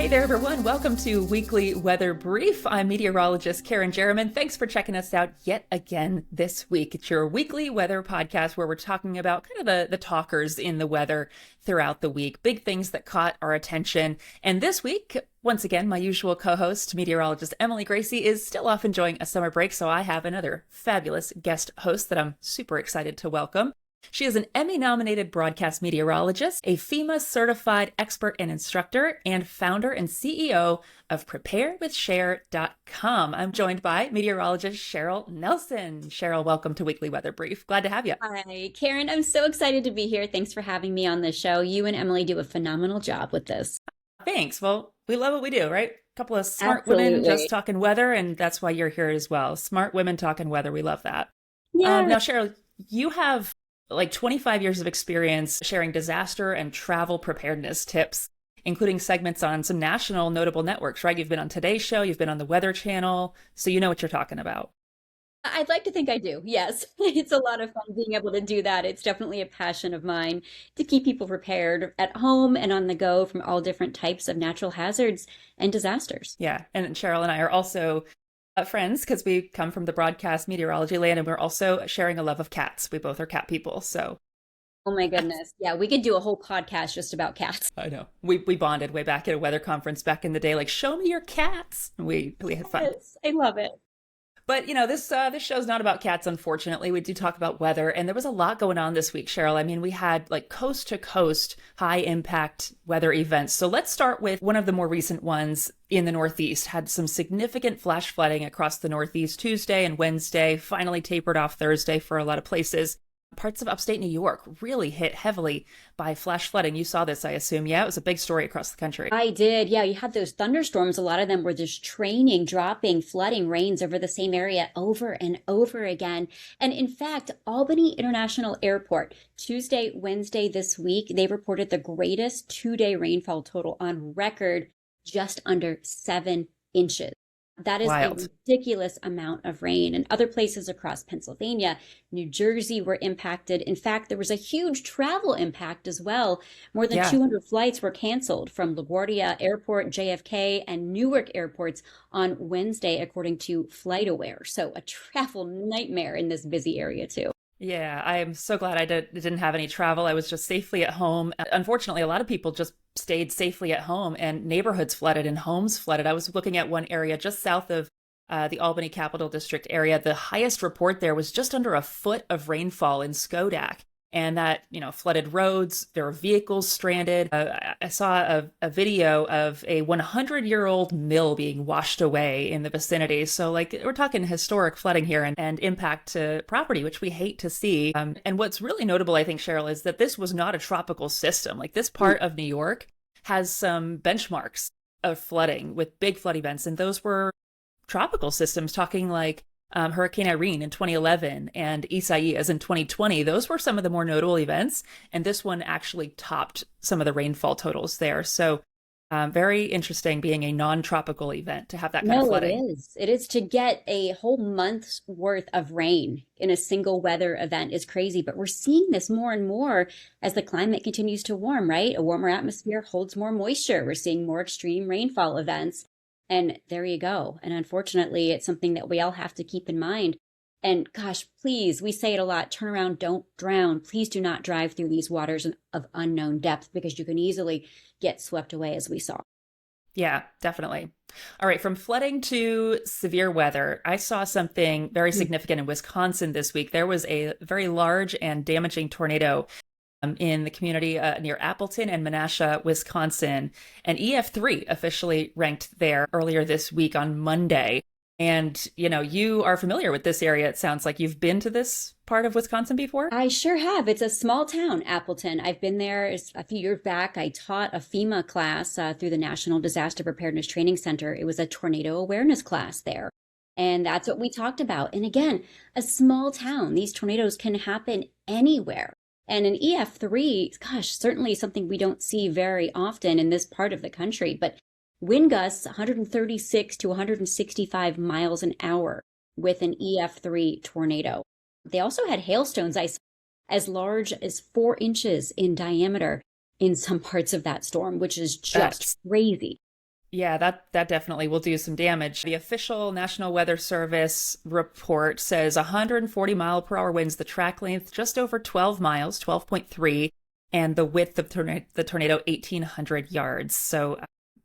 Hey there, everyone. Welcome to Weekly Weather Brief. I'm meteorologist Kerrin Jeromin. Thanks for checking us out yet again this week. It's your weekly weather podcast where we're talking about kind of the talkers in the weather throughout the week, big things that caught our attention. And this week, once again, my usual co-host, meteorologist Emily Gracie, is still off enjoying a summer break, so I have another fabulous guest host that I'm super excited to welcome. She is an Emmy-nominated broadcast meteorologist, a FEMA-certified expert and instructor, and founder and CEO of Preparedness.com. I'm joined by meteorologist Cheryl Nelson. Cheryl, welcome to Weekly Weather Brief. Glad to have you. Hi, Karen. I'm so excited to be here. Thanks for having me on the show. You and Emily do a phenomenal job with this. Thanks. Well, we love what we do, right? A couple of smart women just talking weather, and that's why you're here as well. Smart women talking weather. We love that. Yeah. Now, Cheryl, you have like 25 years of experience sharing disaster and travel preparedness tips, including segments on some national notable networks, right? You've been on Today's Show, you've been on the Weather Channel, so you know what you're talking about. I'd like to think I do. Yes. It's a lot of fun being able to do that. It's definitely a passion of mine to keep people prepared at home and on the go from all different types of natural hazards and disasters. Yeah. And Cheryl and I are also friends because we come from the broadcast meteorology land, and we're also sharing a love of cats. We both are cat people, so. Oh my goodness. Yeah, we could do a whole podcast just about cats. I know. We bonded way back at a weather conference back in the day, like, show me your cats. We had fun. Yes, I love it. But, you know, this show's not about cats, unfortunately. We do talk about weather, and there was a lot going on this week, Cheryl. I mean, we had like coast to coast high impact weather events. So let's start with one of the more recent ones in the Northeast. Had some significant flash flooding across the Northeast Tuesday and Wednesday, finally tapered off Thursday for a lot of places. Parts of upstate New York really hit heavily by flash flooding. You saw this, I assume. Yeah, it was a big story across the country. I did. Yeah, you had those thunderstorms. A lot of them were just training, dropping, flooding rains over the same area over and over again. And in fact, Albany International Airport, Tuesday, Wednesday this week, they reported the greatest two-day rainfall total on record, just under 7 inches. That is Wild. a ridiculous amount of rain. And other places across Pennsylvania, New Jersey were impacted. In fact, there was a huge travel impact as well. More than 200 flights were canceled from LaGuardia Airport, JFK, and Newark airports on Wednesday, according to FlightAware. So a travel nightmare in this busy area, too. Yeah, I am so glad I didn't have any travel. I was just safely at home. Unfortunately, a lot of people just stayed safely at home, and neighborhoods flooded and homes flooded. I was looking at one area just south of the Albany Capital District area. The highest report there was just under a foot of rainfall in Skodak. And that, you know, flooded roads. There were vehicles stranded. I saw a video of a 100-year-old mill being washed away in the vicinity. So, like, we're talking historic flooding here and impact to property, which we hate to see. And what's really notable, I think, Cheryl, is that this was not a tropical system. Like, this part of New York has some benchmarks of flooding with big flood events. And those were tropical systems, talking like Hurricane Irene in 2011 and Isaias in 2020. Those were some of the more notable events, and this one actually topped some of the rainfall totals there. So very interesting being a non-tropical event to have that kind of flooding. It is. It is. To get a whole month's worth of rain in a single weather event is crazy, but we're seeing this more and more as the climate continues to warm, right? A warmer atmosphere holds more moisture. We're seeing more extreme rainfall events. And there you go. And unfortunately, it's something that we all have to keep in mind. And gosh, please, we say it a lot, turn around, don't drown. Please do not drive through these waters of unknown depth, because you can easily get swept away, as we saw. Yeah, definitely. All right, from flooding to severe weather, I saw something very significant in Wisconsin this week. There was a very large and damaging tornado in the community near Appleton and Menasha, Wisconsin. And EF3 officially ranked there earlier this week on Monday. And, you know, you are familiar with this area. It sounds like you've been to this part of Wisconsin before. I sure have. It's a small town, Appleton. I've been there a few years back. I taught a FEMA class through the National Disaster Preparedness Training Center. It was a tornado awareness class there. And that's what we talked about. And again, a small town. These tornadoes can happen anywhere. And an EF3, gosh, certainly something we don't see very often in this part of the country, but wind gusts 136 to 165 miles an hour with an EF3 tornado. They also had hailstones as large as 4 inches in diameter in some parts of that storm, which is just crazy. Yeah, that definitely will do some damage. The official National Weather Service report says 140-mile-per-hour winds, the track length just over 12 miles, 12.3, and the width of the tornado 1,800 yards. So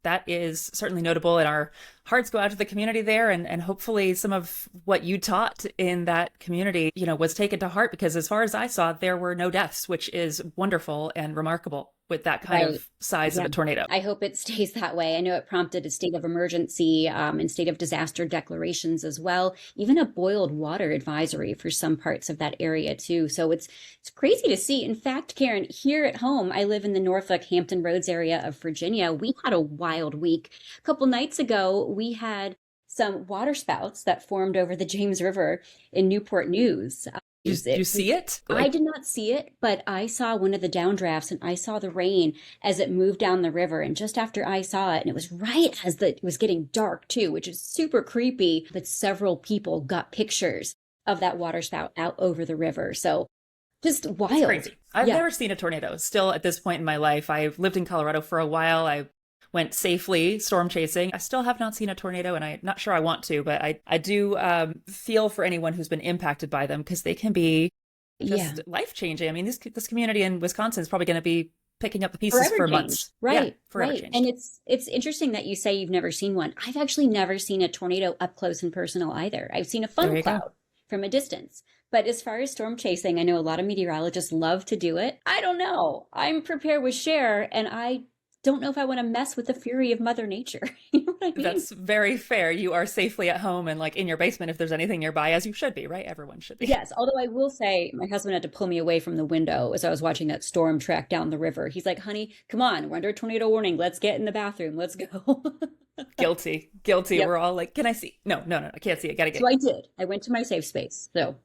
that is certainly notable, and our hearts go out to the community there, and hopefully some of what you taught in that community, was taken to heart, because as far as I saw, there were no deaths, which is wonderful and remarkable with that kind Right. of size of Yeah. a tornado. I hope it stays that way. I know it prompted a state of emergency and state of disaster declarations as well, even a boiled water advisory for some parts of that area too. So it's crazy to see. In fact, Karen, here at home, I live in the Norfolk Hampton Roads area of Virginia. We had a wild week. A couple nights ago, we had some water spouts that formed over the James River in Newport News. Do you see it? I did not see it, but I saw one of the downdrafts and I saw the rain as it moved down the river. And just after I saw it, and it was right as it was getting dark too, which is super creepy, but several people got pictures of that water spout out over the river. So just wild. It's crazy. I've Yeah. never seen a tornado. Still, at this point in my life, I've lived in Colorado for a while. I went safely storm chasing. I still have not seen a tornado, and I'm not sure I want to, but I do feel for anyone who's been impacted by them, because they can be Yeah. just life changing. I mean, this community in Wisconsin is probably going to be picking up the pieces Forever for changed. months. Right. Yeah, forever Right. changed. And it's interesting that you say you've never seen one. I've actually never seen a tornado up close and personal either. I've seen a There fun you go. cloud from a distance. But as far as storm chasing, I know a lot of meteorologists love to do it. I don't know. I'm prepared with Cher, and I don't know if I want to mess with the fury of Mother Nature. You know what I mean? That's very fair. You are safely at home and like in your basement if there's anything nearby, as you should be, right? Everyone should be. Yes, although I will say my husband had to pull me away from the window as I was watching that storm track down the river. He's like, honey, come on, we're under a tornado warning. Let's get in the bathroom. Let's go. Guilty. Yep. We're all like, can I see? No, I can't see it. Gotta get. So I did. I went to my safe space. So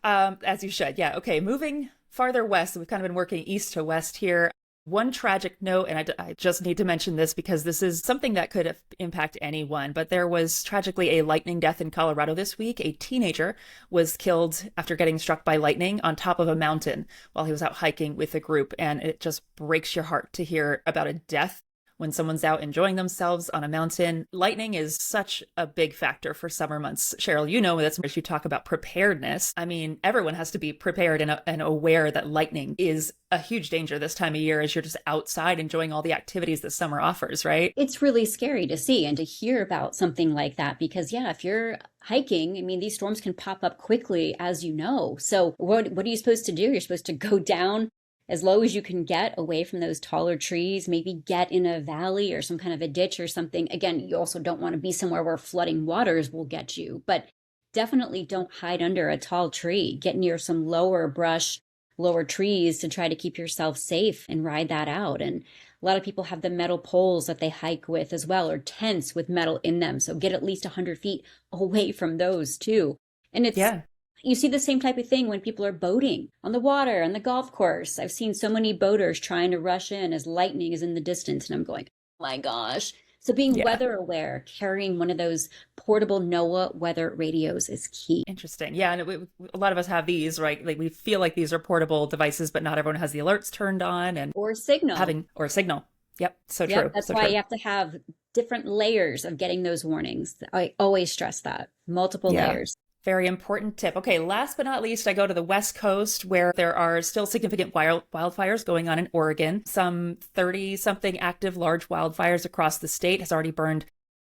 As you should. Yeah. Okay. Moving farther west, we've kind of been working east to west here. One tragic note, and I just need to mention this because this is something that could impact anyone, but there was tragically a lightning death in Colorado this week. A teenager was killed after getting struck by lightning on top of a mountain while he was out hiking with a group, and it just breaks your heart to hear about a death when someone's out enjoying themselves on a mountain. Lightning is such a big factor for summer months. Cheryl, you know this as you talk about preparedness. I mean, everyone has to be prepared and aware that lightning is a huge danger this time of year as you're just outside enjoying all the activities that summer offers, right? it's really scary to see and to hear about something like that because, yeah, if you're hiking, I mean, these storms can pop up quickly, as you know. So what are you supposed to do? You're supposed to go down as low as you can get away from those taller trees, maybe get in a valley or some kind of a ditch or something. Again, you also don't want to be somewhere where flooding waters will get you, but definitely don't hide under a tall tree. Get near some lower brush, lower trees to try to keep yourself safe and ride that out. And a lot of people have the metal poles that they hike with as well, or tents with metal in them. So get at least 100 feet away from those too. And it's, Yeah. you see the same type of thing when people are boating on the water, on the golf course. I've seen so many boaters trying to rush in as lightning is in the distance. And I'm going, oh my gosh. So being Yeah. weather aware, carrying one of those portable NOAA weather radios is key. Interesting. Yeah. And a lot of us have these, right? Like we feel like these are portable devices, but not everyone has the alerts turned on and Or signal. or a signal. Yep. So Yeah, true. that's So why true. you have to have different layers of getting those warnings. I always stress that. Multiple Yeah. layers. Very important tip. Okay, last but not least, I go to the West Coast where there are still significant wildfires going on in Oregon. Some 30-something active large wildfires across the state has already burned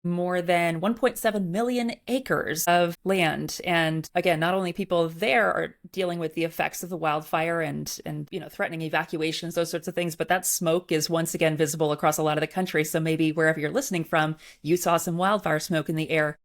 more than 1.7 million acres of land. And again, not only people there are dealing with the effects of the wildfire and threatening evacuations, those sorts of things, but that smoke is once again visible across a lot of the country. So maybe wherever you're listening from, you saw some wildfire smoke in the air,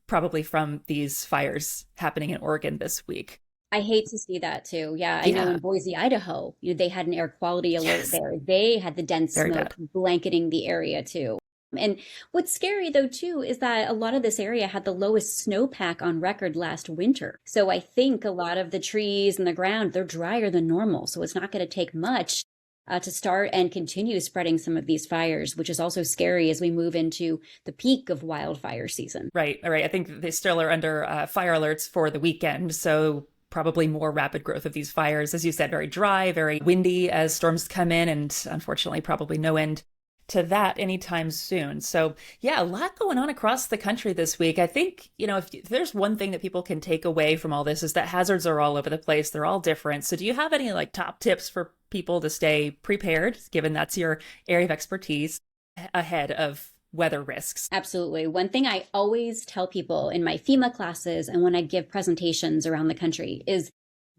probably from these fires happening in Oregon this week. I hate to see that too. Yeah, I know Yeah. in Boise, Idaho, they had an air quality alert Yes. there. They had the dense Very smoke bad. blanketing the area too. And what's scary though too is that a lot of this area had the lowest snowpack on record last winter. So I think a lot of the trees and the ground, they're drier than normal. So it's not going to take much to start and continue spreading some of these fires, which is also scary as we move into the peak of wildfire season. Right. All right. I think they still are under fire alerts for the weekend. So probably more rapid growth of these fires. As you said, very dry, very windy as storms come in, and unfortunately, probably no end to that anytime soon. So, yeah, a lot going on across the country this week. I think, if there's one thing that people can take away from all this is that hazards are all over the place. They're all different. So, do you have any like top tips for people to stay prepared, given that's your area of expertise, ahead of weather risks? Absolutely. One thing I always tell people in my FEMA classes and when I give presentations around the country is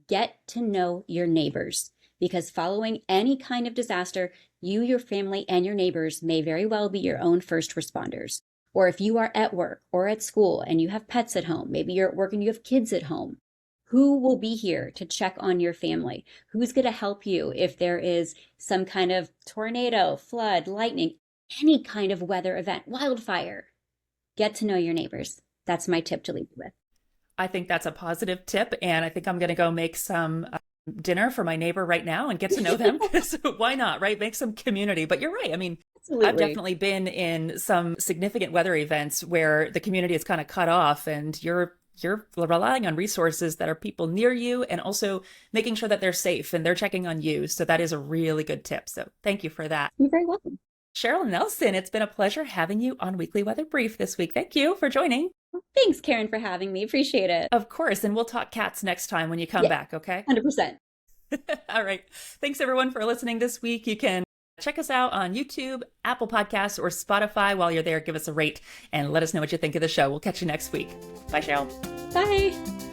get to know your neighbors, because following any kind of disaster, you, your family, and your neighbors may very well be your own first responders. Or if you are at work or at school and you have pets at home, maybe you're at work and you have kids at home, who will be here to check on your family? Who's going to help you if there is some kind of tornado, flood, lightning, any kind of weather event, wildfire? Get to know your neighbors. That's my tip to leave you with. I think that's a positive tip. And I think I'm going to go make some dinner for my neighbor right now and get to know them. Because why not, right? Make some community. But you're right. I mean, Absolutely. I've definitely been in some significant weather events where the community is kind of cut off and you're relying on resources that are people near you and also making sure that they're safe and they're checking on you. So that is a really good tip. So thank you for that. You're very welcome. Cheryl Nelson, it's been a pleasure having you on Weekly Weather Brief this week. Thank you for joining. Thanks, Karen, for having me. Appreciate it. Of course. And we'll talk cats next time when you come back, okay? 100%. All right. Thanks, everyone, for listening this week. You can check us out on YouTube, Apple Podcasts, or Spotify. While you're there, give us a rate and let us know what you think of the show. We'll catch you next week. Bye, Cheryl. Bye.